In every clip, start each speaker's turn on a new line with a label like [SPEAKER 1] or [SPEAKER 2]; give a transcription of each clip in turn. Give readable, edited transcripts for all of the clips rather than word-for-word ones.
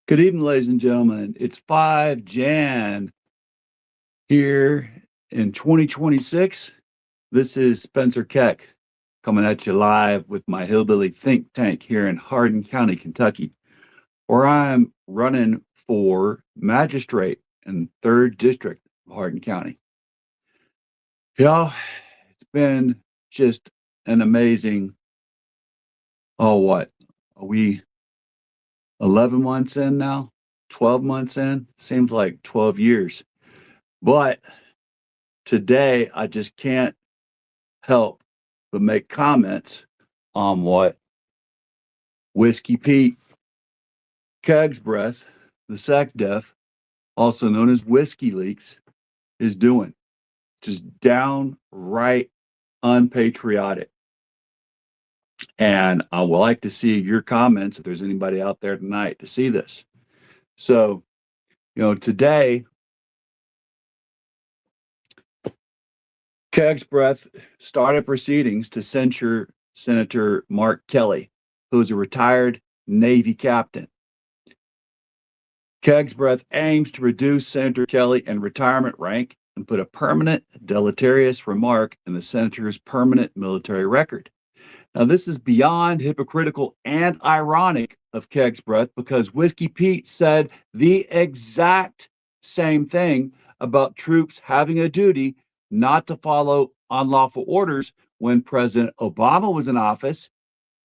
[SPEAKER 1] Good evening, ladies and gentlemen. It's 5 Jan here in 2026. This is Spencer Keck coming at you live with my hillbilly think tank here in Hardin County, Kentucky, where I'm running for magistrate in 3rd District of Hardin County. It's been just an amazing, what? Are we 11 months in now? 12 months in? Seems like 12 years. But today, I just can't help but make comments on what Whiskey Pete Kegsbreath, the SecDef, also known as Whiskey Leaks, is doing. Just downright unpatriotic. And I would like to see your comments if there's anybody out there tonight to see this. So, today, Kegsbreath started proceedings to censure Senator Mark Kelly, who is a retired Navy captain. Kegsbreath aims to reduce Senator Kelly in retirement rank and put a permanent deleterious remark in the senator's permanent military record. Now, this is beyond hypocritical and ironic of Kegsbreath because Whiskey Pete said the exact same thing about troops having a duty not to follow unlawful orders when President Obama was in office.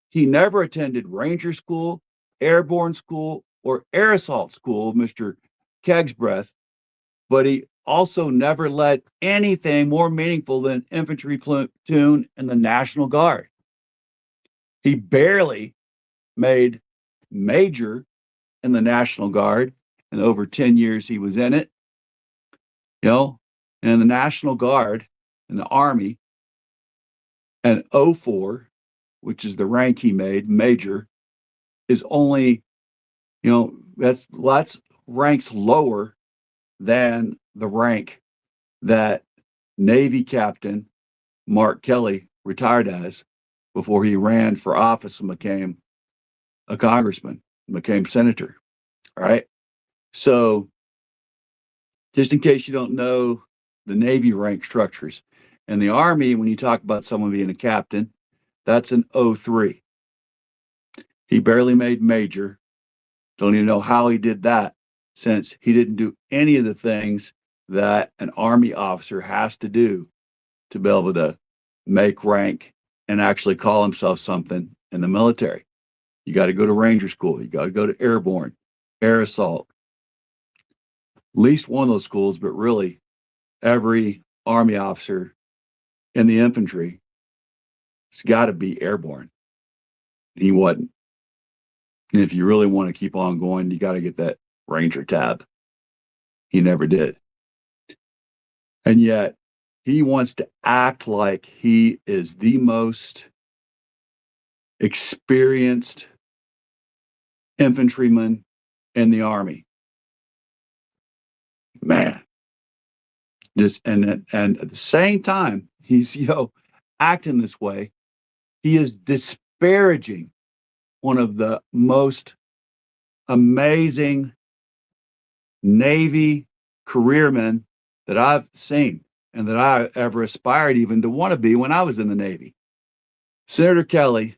[SPEAKER 1] He never attended Ranger School, Airborne School, or Air Assault School, Mr. Kegsbreath, but he also never led anything more meaningful than infantry platoon in the National Guard. He barely made major in the National Guard in over 10 years he was in it. And the National Guard and the Army, and 04, which is the rank he made, major, is only, that's ranks lower than the rank that Navy Captain Mark Kelly retired as before he ran for office and became a congressman, became senator. All right. So just in case you don't know the Navy rank structures, and the Army, when you talk about someone being a captain, that's an 03. He barely made major. Don't even know how he did that, since he didn't do any of the things that an Army officer has to do to be able to make rank and actually call himself something in the military. You got to go to Ranger School. You got to go to Airborne, Air Assault. At least one of those schools, but really every Army officer in the infantry has got to be airborne. He wasn't. And if you really want to keep on going, you got to get that Ranger tab. He never did. And yet he wants to act like he is the most experienced infantryman in the Army. Man. And at the same time, he's acting this way. He is disparaging one of the most amazing Navy careermen that I've seen and that I ever aspired even to want to be when I was in the Navy. Senator Kelly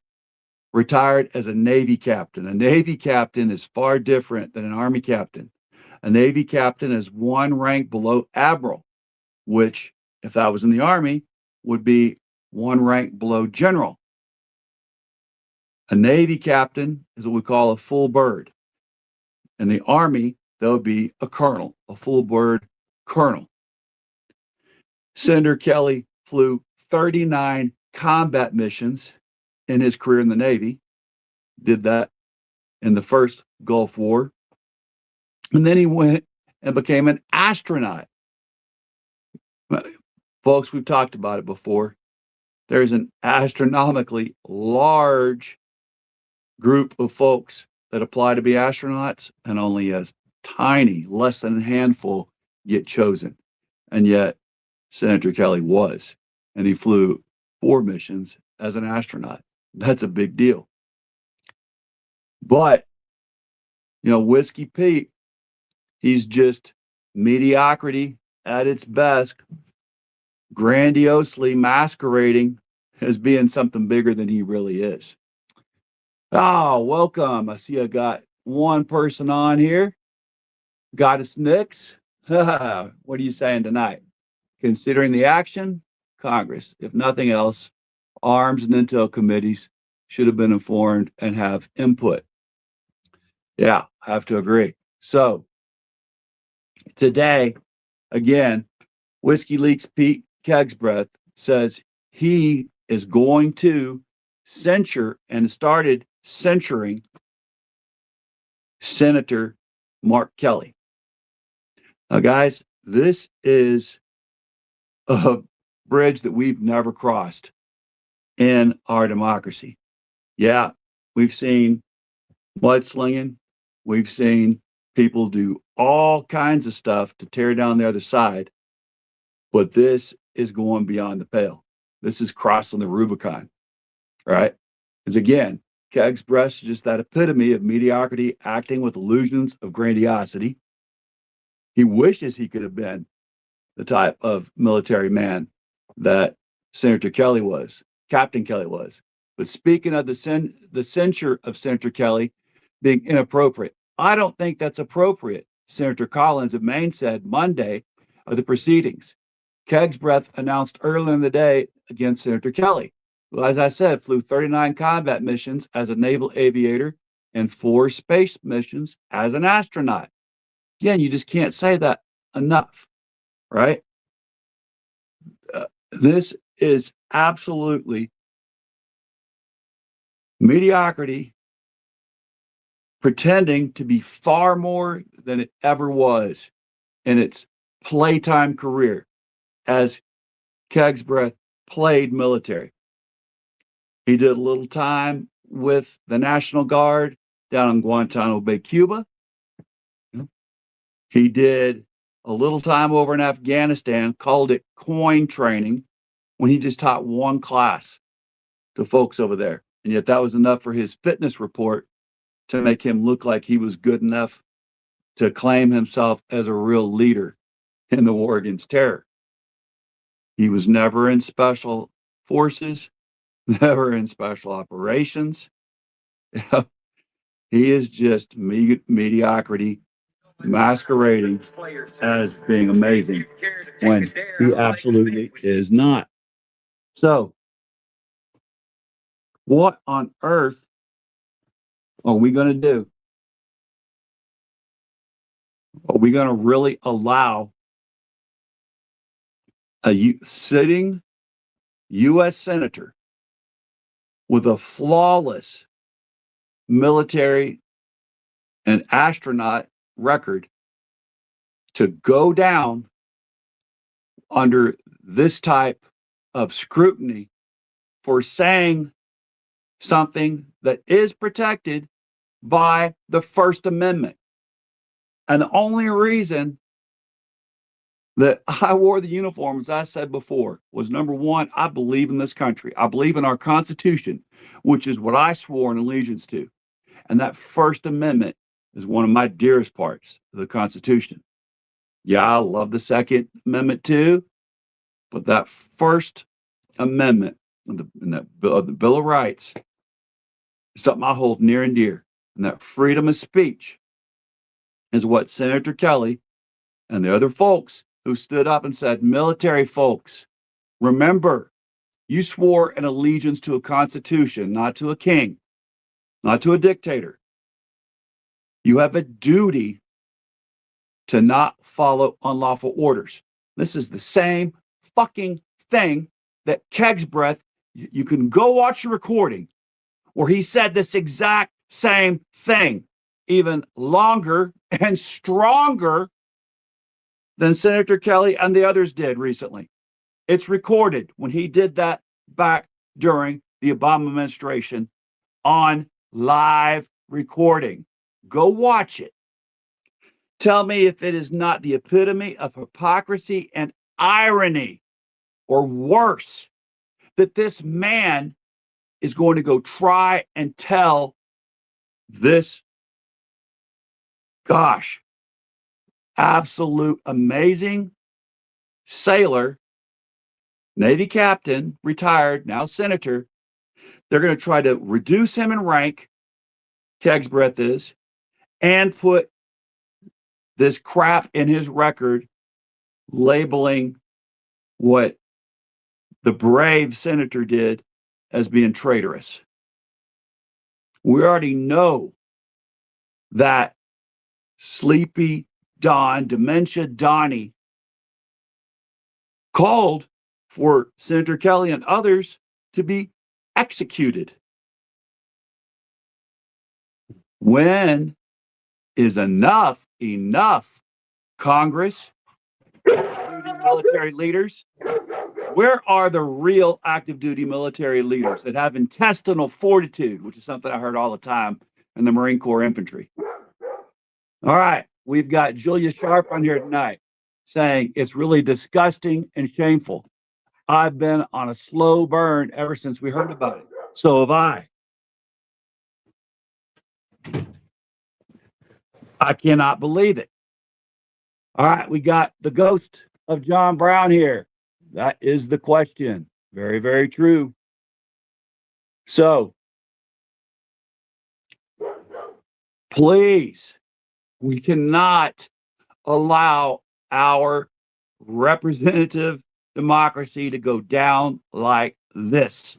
[SPEAKER 1] retired as a Navy captain. A Navy captain is far different than an Army captain. A Navy captain is one rank below admiral, which, if I was in the Army, would be one rank below general. A Navy captain is what we call a full bird. In the Army, that would be a colonel, a full bird colonel. Senator Kelly flew 39 combat missions in his career in the Navy, did that in the first Gulf War, and then he went and became an astronaut. Folks, we've talked about it before. There's an astronomically large group of folks that apply to be astronauts, and only a tiny, less than a handful get chosen. And yet, Senator Kelly was, and he flew 4 missions as an astronaut. That's a big deal. But Whiskey Pete, he's just mediocrity at its best, grandiosely masquerading as being something bigger than he really is. Oh, welcome. I see I got one person on here. Goddess Nix. What are you saying tonight? Considering the action, Congress, if nothing else, arms and intel committees should have been informed and have input. Yeah, I have to agree. So today, again, Whiskey Leaks Pete Kegsbreath says he is going to censure and started censuring Senator Mark Kelly. Now, guys, this is a bridge that we've never crossed in our democracy. Yeah, we've seen mudslinging. We've seen people do all kinds of stuff to tear down the other side. But this is going beyond the pale. This is crossing the Rubicon, right? Because again, Kegsbreath is just that epitome of mediocrity acting with illusions of grandiosity. He wishes he could have been the type of military man that Senator Kelly was, Captain Kelly was. But speaking of the censure of Senator Kelly being inappropriate, I don't think that's appropriate. Senator Collins of Maine said Monday of the proceedings. Kegsbreath announced earlier in the day against Senator Kelly, who, as I said, flew 39 combat missions as a naval aviator and 4 space missions as an astronaut. Again, you just can't say that enough, right? This is absolutely mediocrity pretending to be far more than it ever was in its playtime career as Kegsbreath played military. He did a little time with the National Guard down in Guantanamo Bay, Cuba. He did a little time over in Afghanistan, called it coin training, when he just taught one class to folks over there. And yet that was enough for his fitness report to make him look like he was good enough to claim himself as a real leader in the war against terror. He was never in special forces, never in special operations. He is just mediocrity masquerading as being amazing when he absolutely is not. So, what on earth are we going to do? Are we going to really allow a sitting U.S. senator with a flawless military and astronaut record to go down under this type of scrutiny for saying something that is protected by the First Amendment? And the only reason that I wore the uniform, as I said before, was number one, I believe in this country. I believe in our Constitution, which is what I swore an allegiance to. And that First Amendment is one of my dearest parts of the Constitution. Yeah, I love the Second Amendment too, but that First Amendment in the Bill of Rights is something I hold near and dear. And that freedom of speech is what Senator Kelly and the other folks who stood up and said, military folks, remember, you swore an allegiance to a constitution, not to a king, not to a dictator. You have a duty to not follow unlawful orders. This is the same fucking thing that Kegsbreath, you can go watch a recording where he said this exact same thing, even longer and stronger than Senator Kelly and the others did recently. It's recorded when he did that back during the Obama administration on live recording. Go watch it. Tell me if it is not the epitome of hypocrisy and irony, or worse, that this man is going to go try and tell this Gosh, absolute amazing sailor, Navy captain, retired, now senator. They're going to try to reduce him in rank, Kegsbreath is, and put this crap in his record, labeling what the brave senator did as being traitorous. We already know that Sleepy Don, Dementia Donnie, called for Senator Kelly and others to be executed. When is enough enough, Congress, military leaders? Where are the real active duty military leaders that have intestinal fortitude, which is something I heard all the time in the Marine Corps infantry? All right, we've got Julia Sharp on here tonight saying it's really disgusting and shameful. I've been on a slow burn ever since we heard about it. So have I. I cannot believe it. All right, we got the ghost of John Brown here. That is the question. Very, very true. So, please, we cannot allow our representative democracy to go down like this.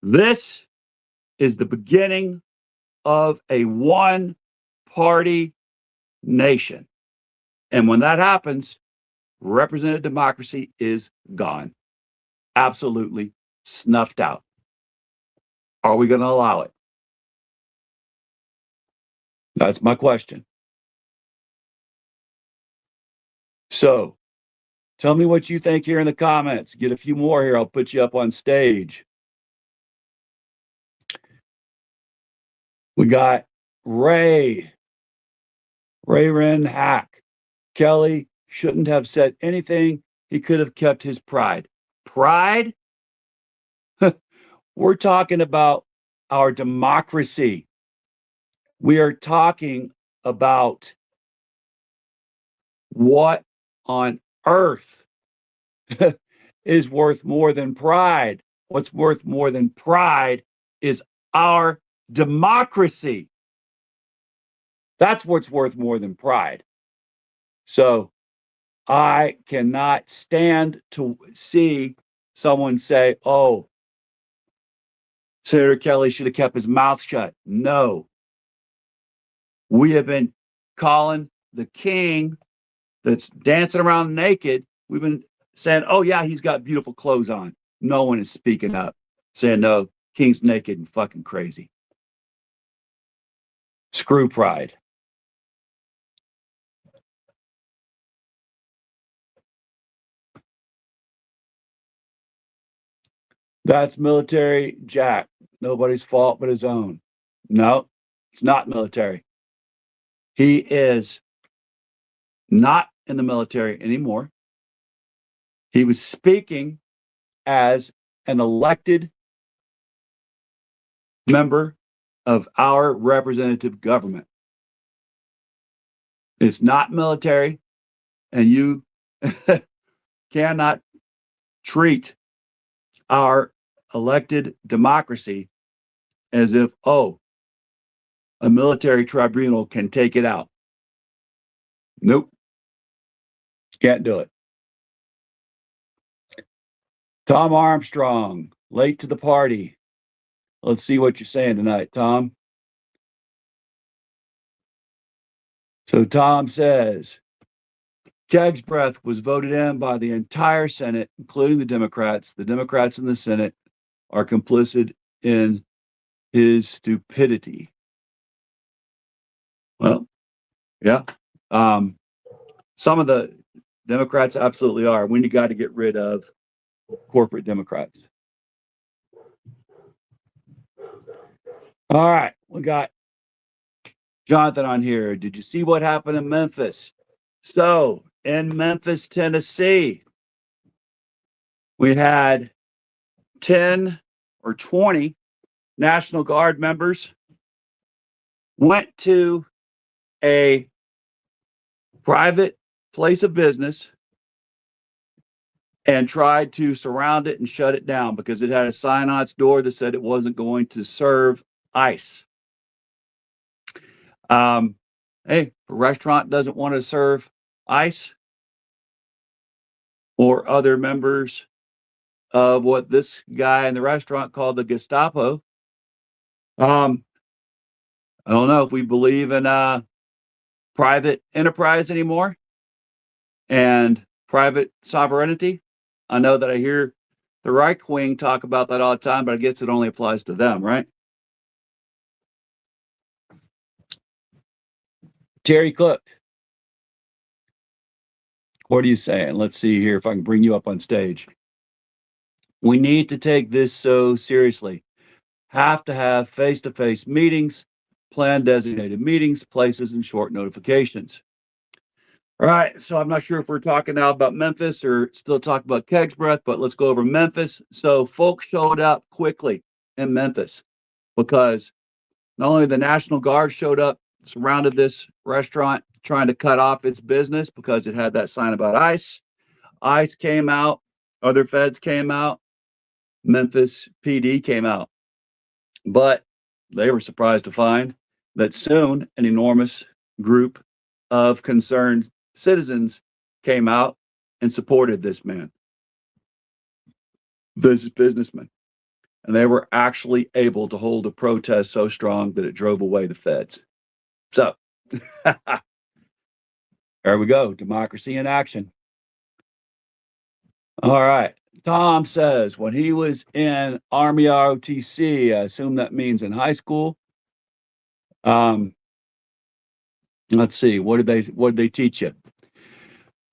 [SPEAKER 1] This is the beginning of a one-party nation. And when that happens, representative democracy is gone. Absolutely snuffed out. Are we going to allow it? That's my question. So, tell me what you think here in the comments. Get a few more here. I'll put you up on stage. We got Ray Wren Hack. Kelly shouldn't have said anything. He could have kept his pride. Pride? We're talking about our democracy. We are talking about what on earth is worth more than pride. What's worth more than pride is our democracy. That's what's worth more than pride. So I cannot stand to see someone say, oh, Senator Kelly should have kept his mouth shut. No. We have been calling the king that's dancing around naked. We've been saying, oh, yeah, he's got beautiful clothes on. No one is speaking up, saying, no, king's naked and fucking crazy. Screw pride. That's military Jack. Nobody's fault but his own. No, it's not military. He is not in the military anymore. He was speaking as an elected member of our representative government. It's not military, and you cannot treat our elected democracy as if, oh, a military tribunal can take it out. Nope. Can't do it. Tom Armstrong, late to the party. Let's see what you're saying tonight, Tom. So Tom says, Kegsbreath was voted in by the entire Senate, including the Democrats. The Democrats in the Senate are complicit in his stupidity. Well, yeah. Some of the Democrats absolutely are. We got to get rid of corporate Democrats. All right, we got Jonathan on here. Did you see what happened in Memphis? So, in Memphis, Tennessee, we had 10 or 20 National Guard members went to a private place of business and tried to surround it and shut it down because it had a sign on its door that said it wasn't going to serve ice. Hey, if a restaurant doesn't want to serve ice or other members of what this guy in the restaurant called the Gestapo, I don't know if we believe in private enterprise anymore and private sovereignty. I know that I hear the right wing talk about that all the time, but I guess it only applies to them, right? Terry Cook, what are you saying? Let's see here if I can bring you up on stage. We need to take this so seriously. Have to have face-to-face meetings, plan designated meetings, places, and short notifications. All right, so I'm not sure if we're talking now about Memphis or still talking about Kegsbreath, but let's go over Memphis. So folks showed up quickly in Memphis because not only the National Guard showed up, surrounded this restaurant, trying to cut off its business because it had that sign about ICE. ICE came out, other feds came out, Memphis PD came out. But they were surprised to find that soon an enormous group of concerned citizens came out and supported this man, this businessman. And they were actually able to hold a protest so strong that it drove away the feds. So there we go. Democracy in action. All right. Tom says when he was in Army ROTC, I assume that means in high school. Let's see, what did they teach you?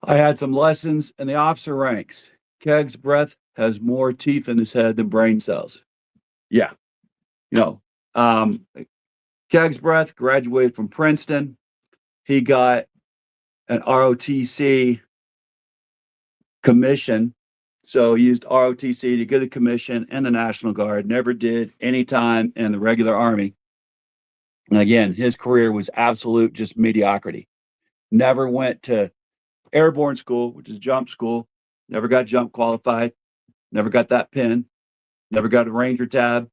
[SPEAKER 1] I had some lessons in the officer ranks. Kegsbreath has more teeth in his head than brain cells. Yeah. Kegsbreath graduated from Princeton. He got an ROTC commission. So he used ROTC to get a commission in the National Guard, never did any time in the regular Army. And again, his career was absolute just mediocrity. Never went to airborne school, which is jump school, never got jump qualified, never got that pin, never got a Ranger tab,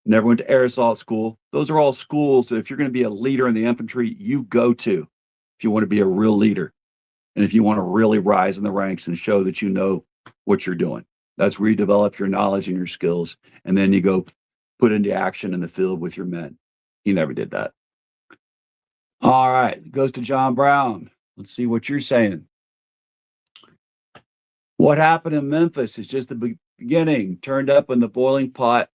[SPEAKER 1] never went to air assault school. Those are all schools that if you're going to be a leader in the infantry, you go to if you want to be a real leader. And if you want to really rise in the ranks and show that you know what you're doing, that's where you develop your knowledge and your skills. And then you go put into action in the field with your men. He never did that. All right, it goes to John Brown. Let's see what you're saying. What happened in Memphis is just the beginning, turned up in the boiling pot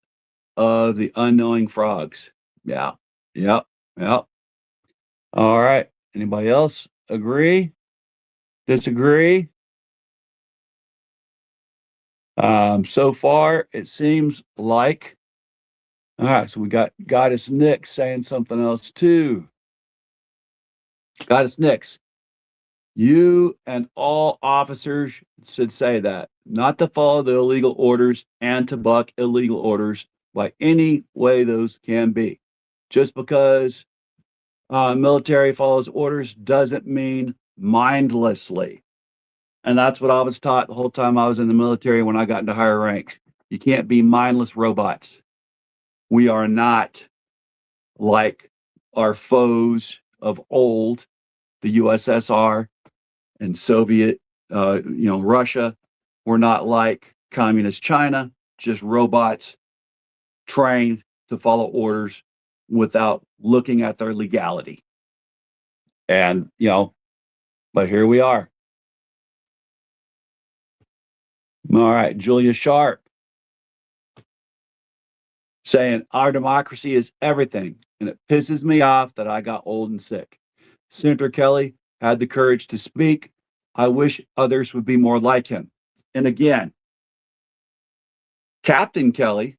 [SPEAKER 1] of the unknowing frogs. Yeah. Yep. All right. Anybody else agree? Disagree? So far, it seems like. All right. So we got Goddess Nick saying something else too. Goddess Nix, you and all officers should say that, not to follow the illegal orders and to buck illegal orders by any way those can be. Just because military follows orders doesn't mean mindlessly. And that's what I was taught the whole time I was in the military when I got into higher ranks. You can't be mindless robots. We are not like our foes of old, the USSR and Soviet, Russia. We're not like communist China, just robots trained to follow orders without looking at their legality. And, but here we are. All right, Julia Sharp saying our democracy is everything, and it pisses me off that I got old and sick. Senator Kelly had the courage to speak. I wish others would be more like him. And again, Captain Kelly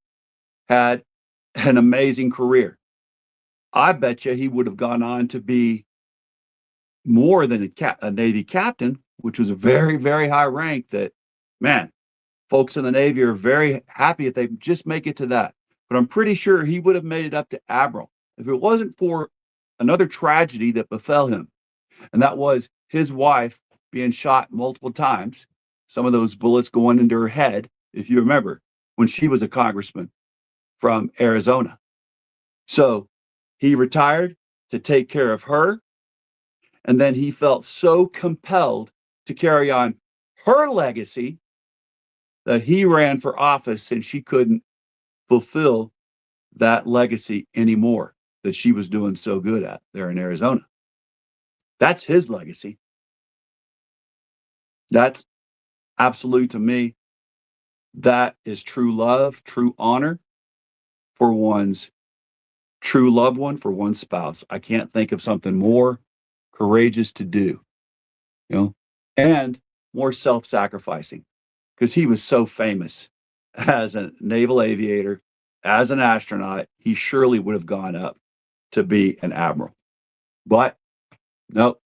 [SPEAKER 1] had an amazing career. I bet you he would have gone on to be more than a Navy captain, which was a very, very high rank that, man, folks in the Navy are very happy if they just make it to that. But I'm pretty sure he would have made it up to admiral. If it wasn't for another tragedy that befell him, and that was his wife being shot multiple times, some of those bullets going into her head, if you remember, when she was a congressman from Arizona. So he retired to take care of her, and then he felt so compelled to carry on her legacy that he ran for office since she couldn't fulfill that legacy anymore that she was doing so good at there in Arizona. That's his legacy. That's absolute to me. That is true love, true honor for one's true loved one, for one's spouse. I can't think of something more courageous to do, and more self-sacrificing, because he was so famous as a naval aviator, as an astronaut. He surely would have gone up to be an admiral. But nope,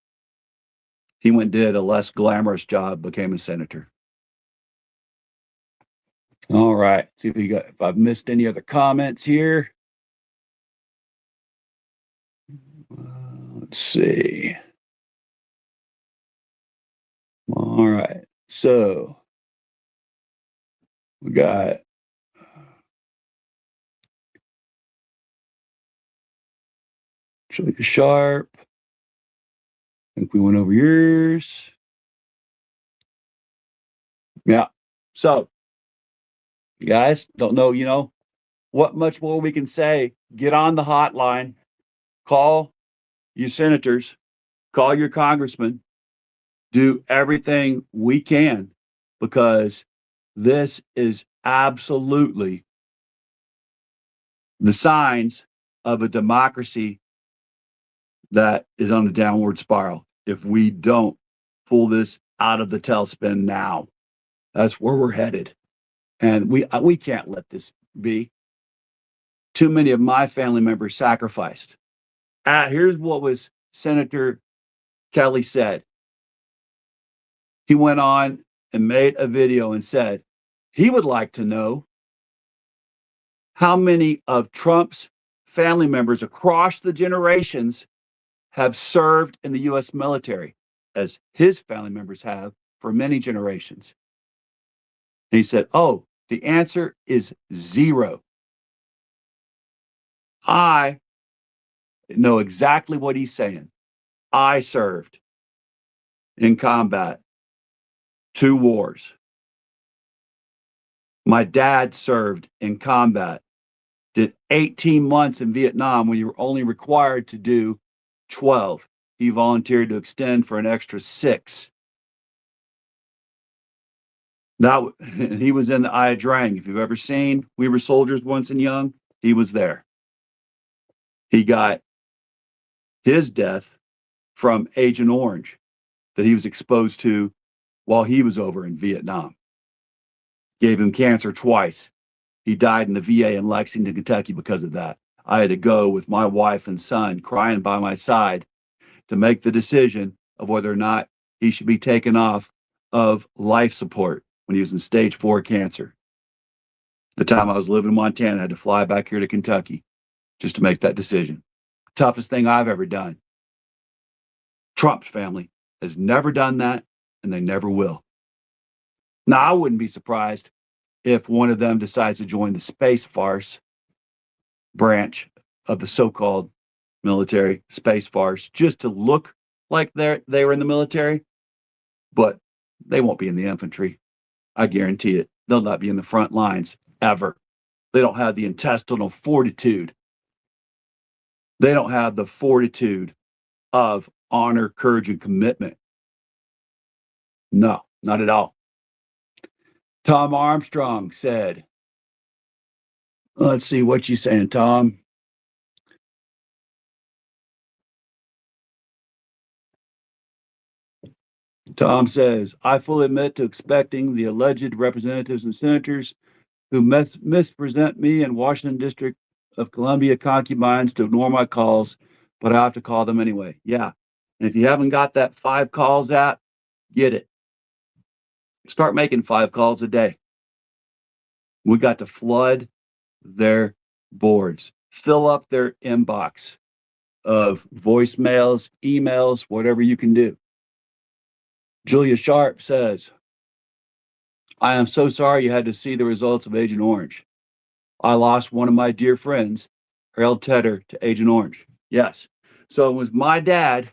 [SPEAKER 1] he went and did a less glamorous job, became a senator. All right, see if I've missed any other comments here. Let's see. All right, so we got Julia Sharp. I think we went over yours. Yeah. So, you guys don't know, what much more we can say. Get on the hotline, call your senators, call your congressmen, do everything we can, because this is absolutely the signs of a democracy that is on a downward spiral. If we don't pull this out of the tailspin now, that's where we're headed. And we can't let this be. Too many of my family members sacrificed. Here's what was Senator Kelly said. He went on and made a video and said he would like to know how many of Trump's family members across the generations have served in the U.S. military, as his family members have for many generations. And he said, oh, the answer is 0. I know exactly what he's saying. I served in combat 2 wars. My dad served in combat, did 18 months in Vietnam when you were only required to do 12. He volunteered to extend for an extra 6. He was in the Ia Drang. If you've ever seen We Were Soldiers Once and Young, he was there. He got his death from Agent Orange that he was exposed to while he was over in Vietnam. Gave him cancer twice. He died in the VA in Lexington, Kentucky because of that. I had to go with my wife and son crying by my side to make the decision of whether or not he should be taken off of life support when he was in stage 4 cancer. The time I was living in Montana, I had to fly back here to Kentucky just to make that decision. Toughest thing I've ever done. Trump's family has never done that, and they never will. Now, I wouldn't be surprised if one of them decides to join the space farce branch of the so-called military, space farce, just to look like they were in the military, but they won't be in the infantry. I guarantee it. They'll not be in the front lines ever. They don't have the intestinal fortitude. They don't have the fortitude of honor, courage, and commitment. No, not at all. Tom Armstrong said, let's see what you saying, Tom. Tom says, I fully admit to expecting the alleged representatives and senators who mispresent me in Washington District of Columbia concubines to ignore my calls, but I have to call them anyway. Yeah. And if you haven't got that 5 calls app, get it. Start making 5 calls a day. We got to flood their boards, fill up their inbox. of voicemails, emails, whatever you can do. Julia Sharp says, I am so sorry you had to see the results of Agent Orange. I lost one of my dear friends, Harold Tedder, to Agent Orange. Yes. So it was my dad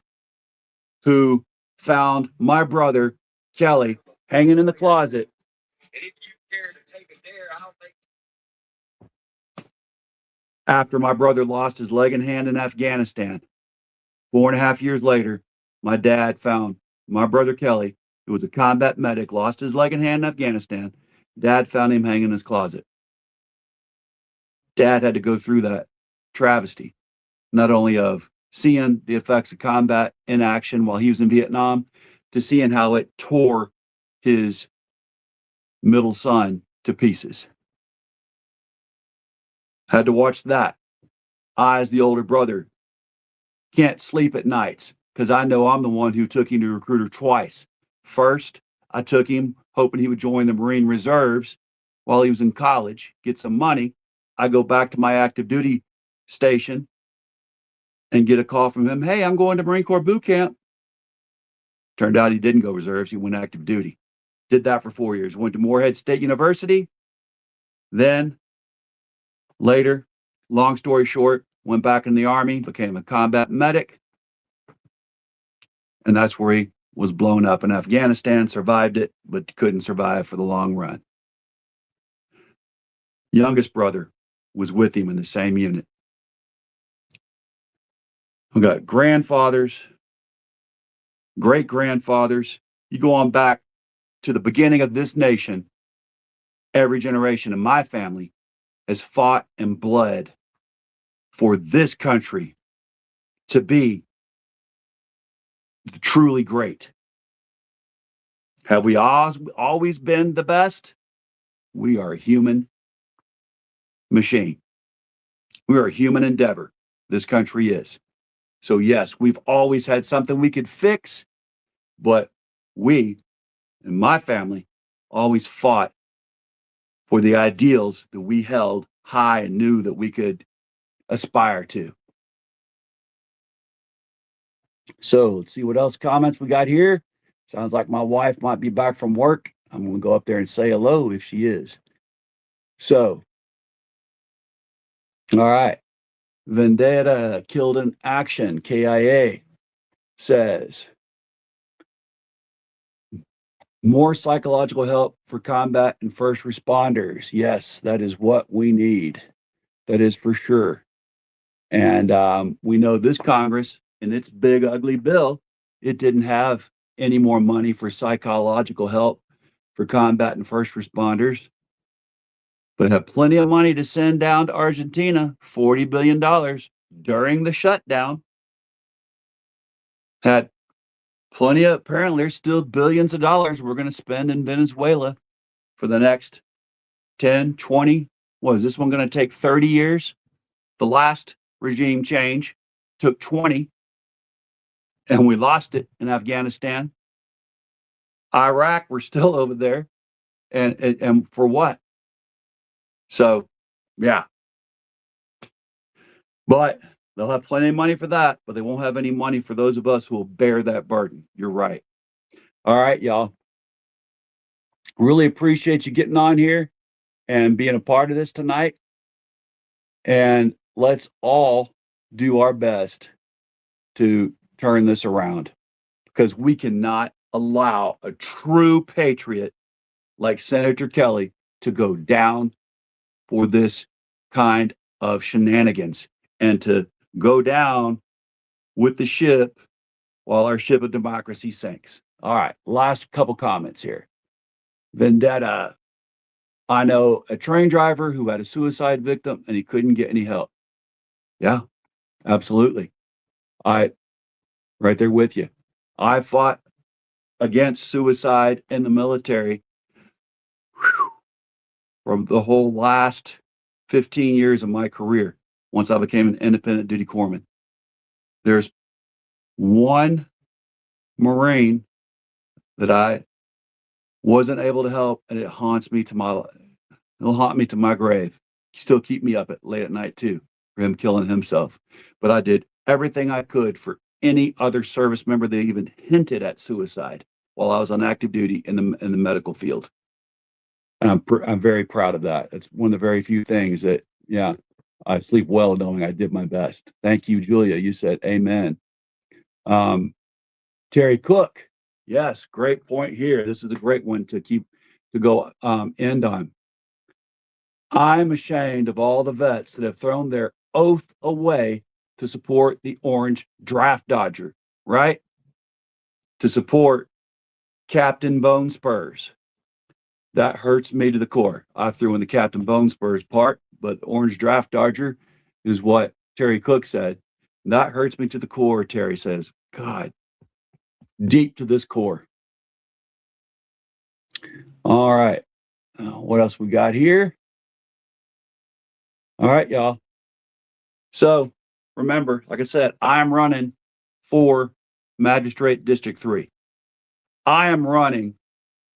[SPEAKER 1] who found my brother, Kelly, hanging in the closet. After my brother lost his leg and hand in Afghanistan, 4.5 years later, my dad found my brother Kelly, who was a combat medic, lost his leg and hand in Afghanistan. Dad found him hanging in his closet. Dad had to go through that travesty, not only of seeing the effects of combat in action while he was in Vietnam, to seeing how it tore his middle son to pieces. Had to watch that. I, as the older brother, can't sleep at nights because I know I'm the one who took him to recruiter twice. First, I took him hoping he would join the Marine Reserves while he was in college, get some money. I go back to my active duty station and get a call from him. Hey, I'm going to Marine Corps boot camp. Turned out he didn't go reserves. He went active duty. Did that for 4 years. Went to Morehead State University. Then later, long story short, went back in the Army, became a combat medic. And that's where he was blown up in Afghanistan, survived it, but couldn't survive for the long run. Youngest brother was with him in the same unit. We got grandfathers, great grandfathers. You go on back to the beginning of this nation, every generation in my family has fought and bled for this country to be truly great. Have we always been the best? We are a human machine. We are a human endeavor. This country is. So yes, we've always had something we could fix, but we, in my family, always fought for the ideals that we held high and knew that we could aspire to. So let's see what else comments we got here. Sounds like my wife might be back from work. I'm going to go up there and say hello if she is. So, all right. Vendetta killed in action, KIA says, more psychological help for combat and first responders. Yes, that is what we need. That is for sure. And we know this Congress, in its big, ugly bill, it didn't have any more money for psychological help for combat and first responders, but have plenty of money to send down to Argentina, $40 billion during the shutdown. Had plenty of, apparently there's still billions of dollars we're going to spend in Venezuela for the next 10, 20, what is this one going to take 30 years? The last regime change took 20, and we lost it in Afghanistan. Iraq, we're still over there. And for what? So, yeah. But they'll have plenty of money for that, but they won't have any money for those of us who will bear that burden. You're right. All right, y'all. Really appreciate you getting on here and being a part of this tonight. And let's all do our best to turn this around, because we cannot allow a true patriot like Senator Kelly to go down for this kind of shenanigans and to go down with the ship while our ship of democracy sinks. All right, last couple comments here. Vendetta. I know a train driver who had a suicide victim and he couldn't get any help. Yeah, absolutely. Right there with you. I fought against suicide in the military for the whole last 15 years of my career once I became an independent duty corpsman. There's one Marine that I wasn't able to help, and it'll haunt me to my grave. Still keep me up late at night too, for him killing himself. But I did everything I could for any other service member that even hinted at suicide while I was on active duty in the medical field. And I'm very proud of that. It's one of the very few things that, yeah, I sleep well knowing I did my best. Thank you, Julia. You said amen. Terry Cook. Yes, great point here. This is a great one to go end on. I'm ashamed of all the vets that have thrown their oath away to support the orange draft dodger, right? To support Captain Bone Spurs. That hurts me to the core. I threw in the Captain Bone Spurs part, but the orange draft dodger is what Terry Cook said. That hurts me to the core, Terry says. God, deep to this core. All right. What else we got here? All right, y'all. So remember, like I said, I'm running for Magistrate District 3. I am running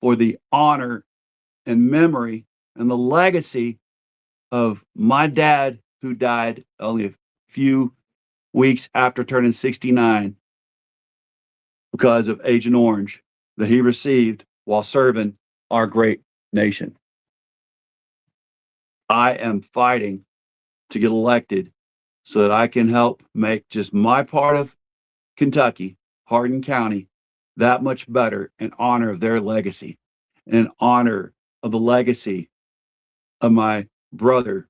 [SPEAKER 1] for the honor and memory and the legacy of my dad, who died only a few weeks after turning 69 because of Agent Orange that he received while serving our great nation. I am fighting to get elected so that I can help make just my part of Kentucky, Hardin County, that much better in honor of their legacy, in honor of the legacy of my brother,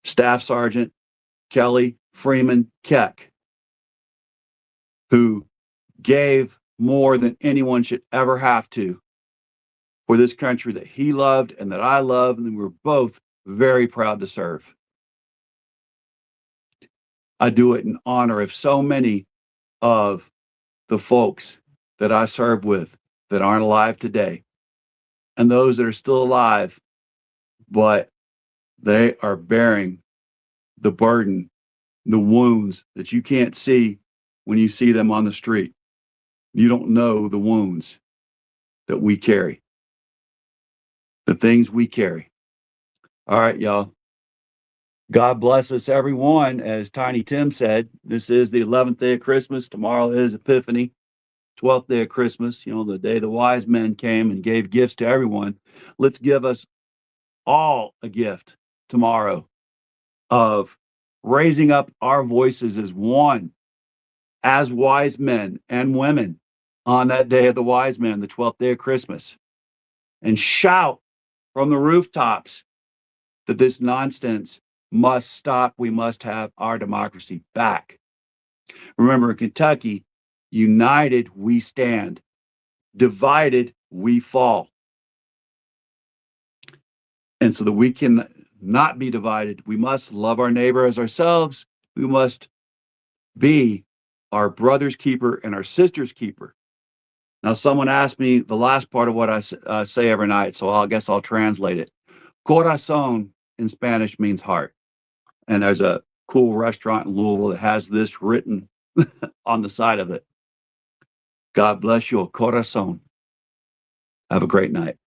[SPEAKER 1] Staff Sergeant Kelly Freeman Keck, who gave more than anyone should ever have to for this country that he loved and that I love, and we're both very proud to serve. I do it in honor of so many of the folks that I serve with that aren't alive today, and those that are still alive, but they are bearing the burden, the wounds that you can't see when you see them on the street. You don't know the wounds that we carry, the things we carry. All right, y'all. God bless us, everyone. As Tiny Tim said, this is the 11th day of Christmas. Tomorrow is Epiphany, 12th day of Christmas, the day the wise men came and gave gifts to everyone. Let's give us all a gift tomorrow of raising up our voices as one, as wise men and women on that day of the wise men, the 12th day of Christmas, and shout from the rooftops that this nonsense must stop. We must have our democracy back. Remember, in Kentucky, united we stand, divided we fall. And so that we can not be divided, we must love our neighbor as ourselves. We must be our brother's keeper and our sister's keeper. Now, someone asked me the last part of what I say every night, so I guess I'll translate it. Corazón in Spanish means heart. And there's a cool restaurant in Louisville that has this written on the side of it. God bless you, corazón. Have a great night.